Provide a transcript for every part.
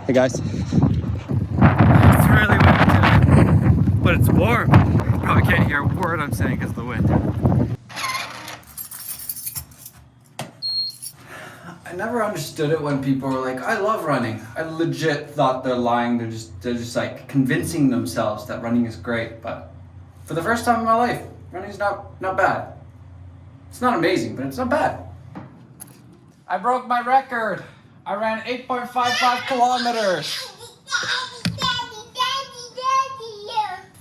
Hey guys. It's really windy today, but it's warm. You probably can't hear a word I'm saying because of the wind. I never understood it when people were like, I love running. I legit thought they're lying. They're just like convincing themselves that running is great. But for the first time in my life, running's not bad. It's not amazing, but it's not bad. I broke my record. I ran 8.55 kilometers.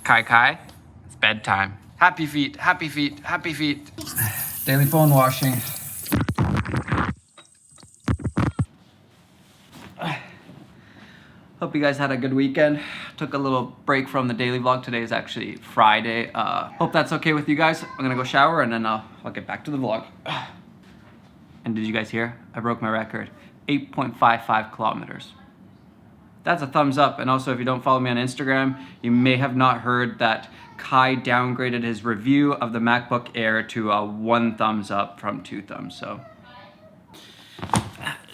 Kai Kai, it's bedtime. Happy feet, happy feet, happy feet. Daily phone washing. Hope you guys had a good weekend. Took a little break from the daily vlog. Today is actually Friday. Hope that's okay with you guys. I'm gonna go shower and then I'll get back to the vlog. And did you guys hear? I broke my record. 8.55 kilometers. That's a thumbs up. And also, if you don't follow me on Instagram, you may have not heard that Kai downgraded his review of the MacBook Air to a 1 thumbs up from 2 thumbs.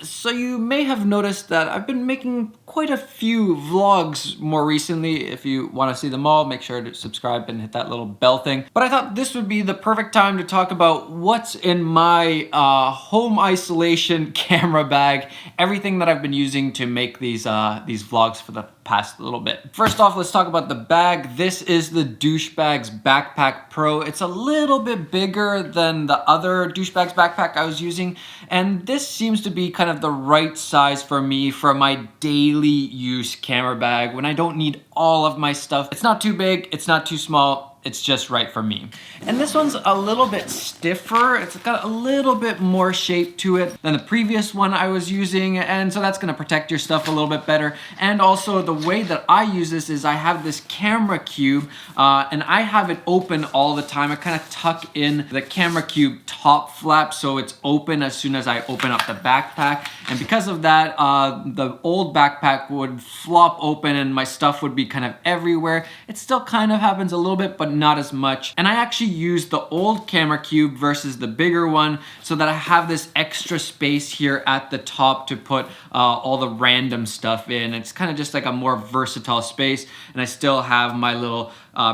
So you may have noticed that I've been making quite a few vlogs more recently. If you want to see them all, make sure to subscribe and hit that little bell thing. But I thought this would be the perfect time to talk about what's in my home isolation camera bag, everything that I've been using to make these vlogs for the past little bit. First off, let's talk about the bag. This is the Douchebags Backpack Pro. It's a little bit bigger than the other Douchebags backpack I was using, and this seems to be kind of the right size for me for my daily use camera bag when I don't need all of my stuff. It's not too big, it's not too small. It's just right for me. And this one's a little bit stiffer. It's got a little bit more shape to it than the previous one I was using. And so that's gonna protect your stuff a little bit better. And also the way that I use this is I have this camera cube and I have it open all the time. I kind of tuck in the camera cube top flap so it's open as soon as I open up the backpack. And because of that, the old backpack would flop open and my stuff would be kind of everywhere. It still kind of happens a little bit, but not as much. And I actually used the old camera cube versus the bigger one so that I have this extra space here at the top to put all the random stuff in. It's kind of just like a more versatile space, and I still have my little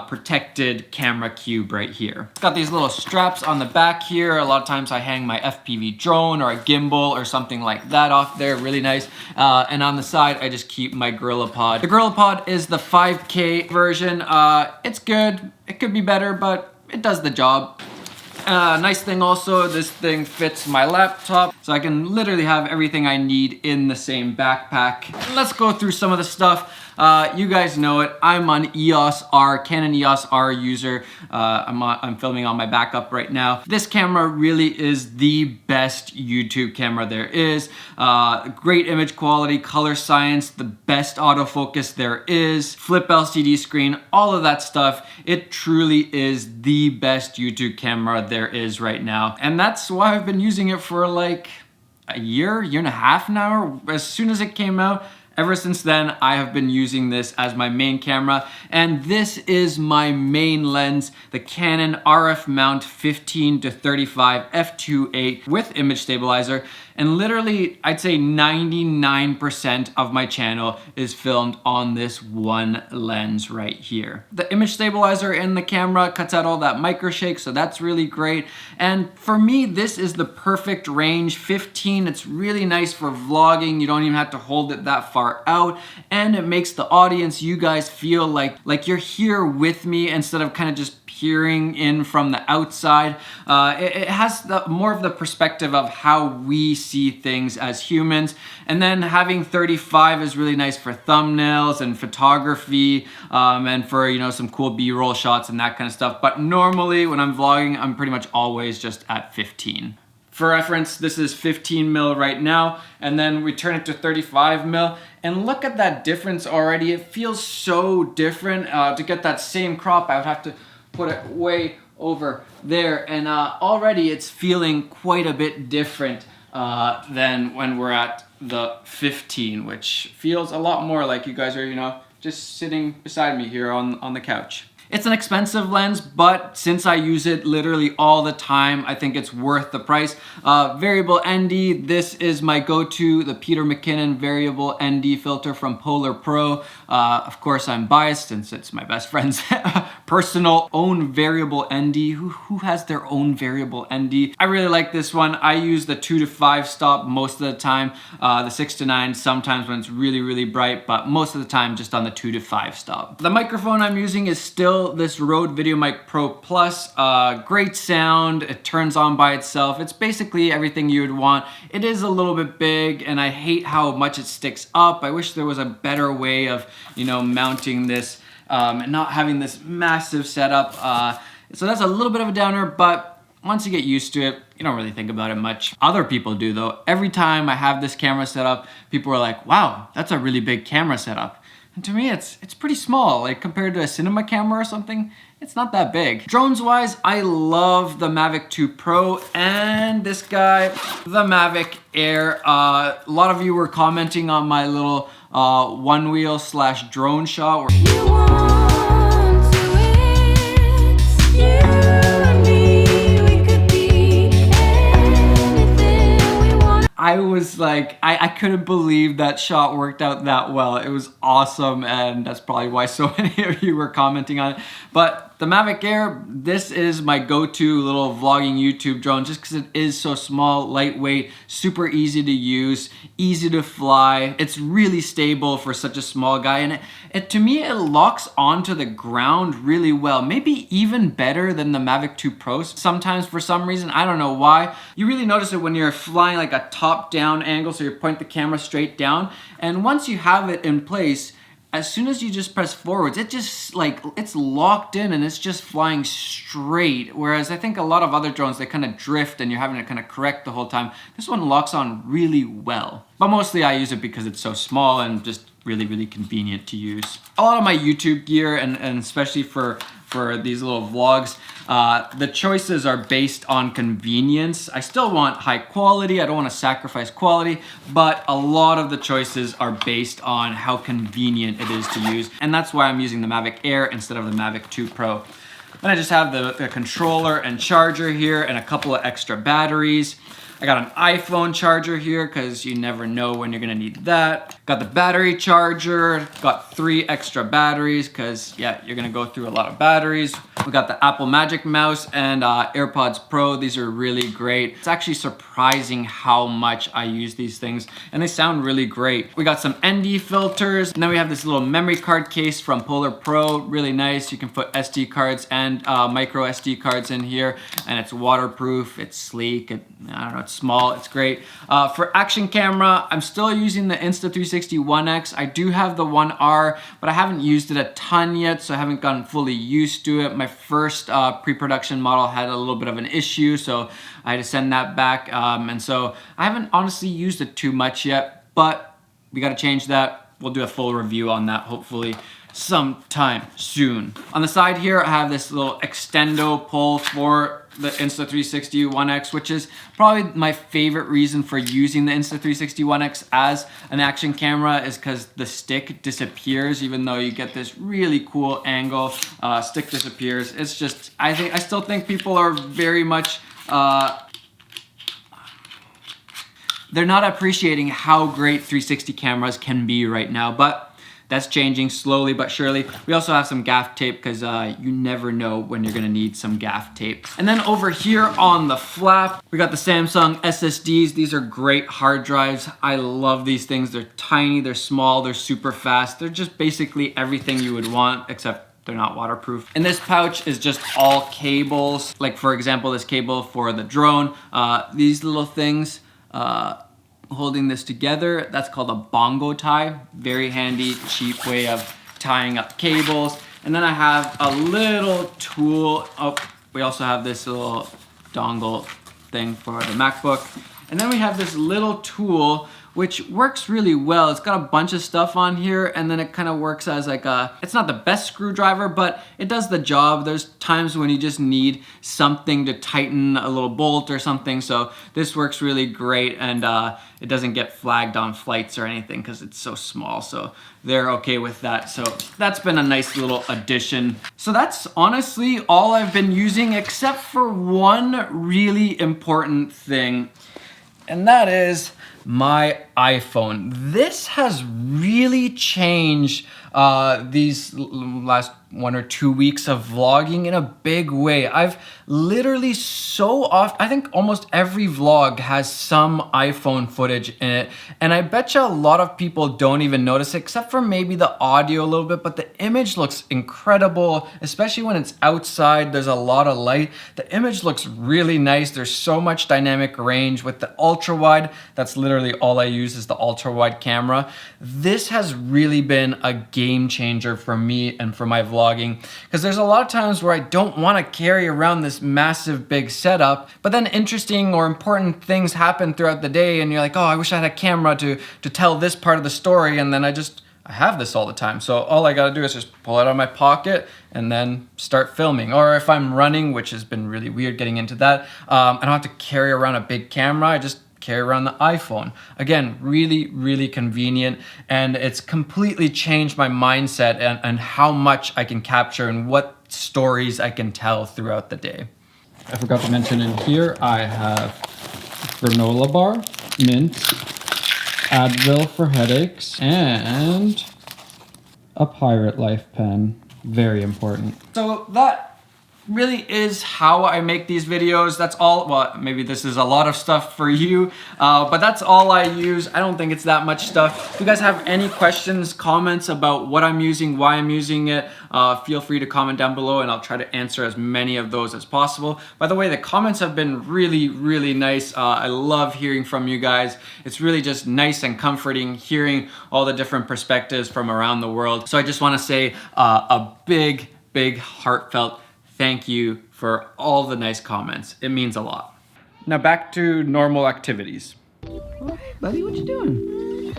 protected camera cube right here. It's got these little straps on the back here. A lot of times I hang my FPV drone or a gimbal or something like that off there, really nice. And on the side, I just keep my GorillaPod. The GorillaPod is the 5K version. It's good. It could be better, but it does the job. Nice thing also, this thing fits my laptop, so I can literally have everything I need in the same backpack. Let's go through some of the stuff. You guys know it. I'm an EOS R, Canon EOS R user. I'm filming on my backup right now. This camera really is the best YouTube camera there is. Great image quality, color science, the best autofocus there is, flip LCD screen, all of that stuff. It truly is the best YouTube camera there is right now. And that's why I've been using it for like a year and a half now. As soon as it came out, ever since then, I have been using this as my main camera, and this is my main lens, the Canon RF mount 15-35 f2.8 with image stabilizer. And literally, I'd say 99% of my channel is filmed on this one lens right here. The image stabilizer in the camera cuts out all that micro shake, so that's really great. And for me, this is the perfect range. 15, it's really nice for vlogging. You don't even have to hold it that far out. And it makes the audience, you guys, feel like you're here with me instead of kind of just peering in from the outside. It has more of the perspective of how we see things as humans. And then having 35 is really nice for thumbnails and photography, and for, you know, some cool B-roll shots and that kind of stuff. But normally when I'm vlogging, I'm pretty much always just at 15. For reference, this is 15 mil right now, and then we turn it to 35 mil, and look at that difference already. It feels so different. To get that same crop, I would have to put it way over there, and already it's feeling quite a bit different than when we're at the 15, which feels a lot more like you guys are, you know, just sitting beside me here on the couch. It's an expensive lens, but since I use it literally all the time, I think it's worth the price. Variable ND, this is my go-to, the Peter McKinnon variable ND filter from Polar Pro. Of course, I'm biased since it's my best friend's personal own variable ND. Who has their own variable ND? I really like this one. I use the 2 to 5 stop most of the time, the 6 to 9 sometimes when it's really, really bright, but most of the time just on the 2 to 5 stop. The microphone I'm using is still this Rode VideoMic Pro Plus. Great sound, it turns on by itself. It's basically everything you would want. It is a little bit big and I hate how much it sticks up. I wish there was a better way of, you know, mounting this and not having this massive setup. So that's a little bit of a downer, but once you get used to it, you don't really think about it much. Other people do though. Every time I have this camera set up, people are like, wow, that's a really big camera setup. And to me, it's pretty small. Like compared to a cinema camera or something, it's not that big. Drones wise, I love the Mavic 2 Pro and this guy, the Mavic Air. A lot of you were commenting on my little one wheel / drone shot. I was like, I couldn't believe that shot worked out that well. It was awesome, and that's probably why so many of you were commenting on it. But the Mavic Air, this is my go-to little vlogging YouTube drone just because it is so small, lightweight, super easy to use, easy to fly. It's really stable for such a small guy, and to me, it locks onto the ground really well. Maybe even better than the Mavic 2 Pro sometimes for some reason. I don't know why. You really notice it when you're flying like a top-down angle, so you point the camera straight down, and once you have it in place, as soon as you just press forwards, it just like, it's locked in and it's just flying straight. Whereas I think a lot of other drones, they kind of drift and you're having to kind of correct the whole time. This one locks on really well. But mostly I use it because it's so small and just really, really convenient to use. A lot of my YouTube gear, and especially for these little vlogs, the choices are based on convenience. I still want high quality, I don't want to sacrifice quality, but a lot of the choices are based on how convenient it is to use, and that's why I'm using the Mavic Air instead of the Mavic 2 Pro. Then I just have the controller and charger here and a couple of extra batteries. I got an iPhone charger here because you never know when you're gonna need that. Got the battery charger, got 3 extra batteries because yeah, you're gonna go through a lot of batteries. We got the Apple Magic Mouse and AirPods Pro. These are really great. It's actually surprising how much I use these things and they sound really great. We got some ND filters, and then we have this little memory card case from Polar Pro, really nice. You can put SD cards and micro SD cards in here, and it's waterproof, it's sleek, I don't know, it's small, it's great. For action camera, I'm still using the Insta360 One X. I do have the One R, but I haven't used it a ton yet, so I haven't gotten fully used to it. My first pre-production model had a little bit of an issue, so I had to send that back. And so I haven't honestly used it too much yet, but we gotta change that. We'll do a full review on that hopefully sometime soon. On the side here, I have this little extendo pole for the Insta360 One X, which is probably my favorite reason for using the Insta360 One X as an action camera, is because the stick disappears. Even though you get this really cool angle, stick disappears. It's just, I still think people are very much, they're not appreciating how great 360 cameras can be right now, but that's changing slowly but surely. We also have some gaff tape because you never know when you're gonna need some gaff tape. And then over here on the flap, we got the Samsung SSDs. These are great hard drives. I love these things. They're tiny, they're small, they're super fast. They're just basically everything you would want, except they're not waterproof. And this pouch is just all cables. Like for example, this cable for the drone. These little things, holding this together, that's called a bongo tie. Very handy, cheap way of tying up cables. And then I have a little tool. Oh, we also have this little dongle thing for the MacBook. And then we have this little tool which works really well. It's got a bunch of stuff on here, and then it kind of works as like a, it's not the best screwdriver, but it does the job. There's times when you just need something to tighten a little bolt or something, so this works really great, and it doesn't get flagged on flights or anything because it's so small, so they're okay with that. So that's been a nice little addition. So that's honestly all I've been using, except for one really important thing, and that is my iPhone. This has really changed these last 1 or 2 weeks of vlogging in a big way. I've literally so often, I think almost every vlog has some iPhone footage in it, and I betcha a lot of people don't even notice it, except for maybe the audio a little bit, but the image looks incredible, especially when it's outside, there's a lot of light. The image looks really nice. There's so much dynamic range with the ultra wide. That's literally all I use is the ultra wide camera. This has really been a game changer for me and for my vlogging, because there's a lot of times where I don't want to carry around this massive big setup, but then interesting or important things happen throughout the day and you're like, oh, I wish I had a camera to tell this part of the story, and then I have this all the time. So all I gotta do is just pull it out of my pocket and then start filming. Or if I'm running, which has been really weird getting into that, I don't have to carry around a big camera. I just carry around the iPhone. Again, really, really convenient, and it's completely changed my mindset and how much I can capture and what stories I can tell throughout the day. I forgot to mention in here, I have granola bar, mint, Advil for headaches, and a Pirate Life pen. Very important. So that really is how I make these videos. That's all. Well, maybe this is a lot of stuff for you, but that's all I use. I don't think it's that much stuff. If you guys have any questions, comments about what I'm using, why I'm using it, feel free to comment down below and I'll try to answer as many of those as possible. By the way, the comments have been really, really nice. I love hearing from you guys. It's really just nice and comforting hearing all the different perspectives from around the world. So I just want to say a big, big heartfelt thank you for all the nice comments. It means a lot. Now back to normal activities. Oh, hey buddy, what you doing?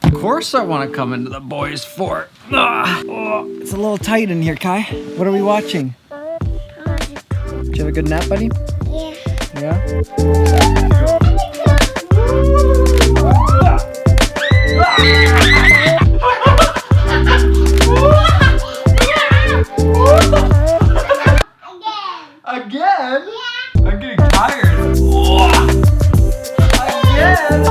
Of course I want to come into the boys' fort. Oh, it's a little tight in here, Kai. What are we watching? Did you have a good nap, buddy? Yeah. Again? I'm getting tired. Again?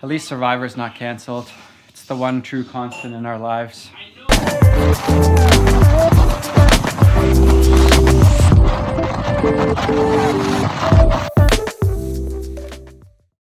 At least Survivor's not canceled. It's the one true constant in our lives. I know.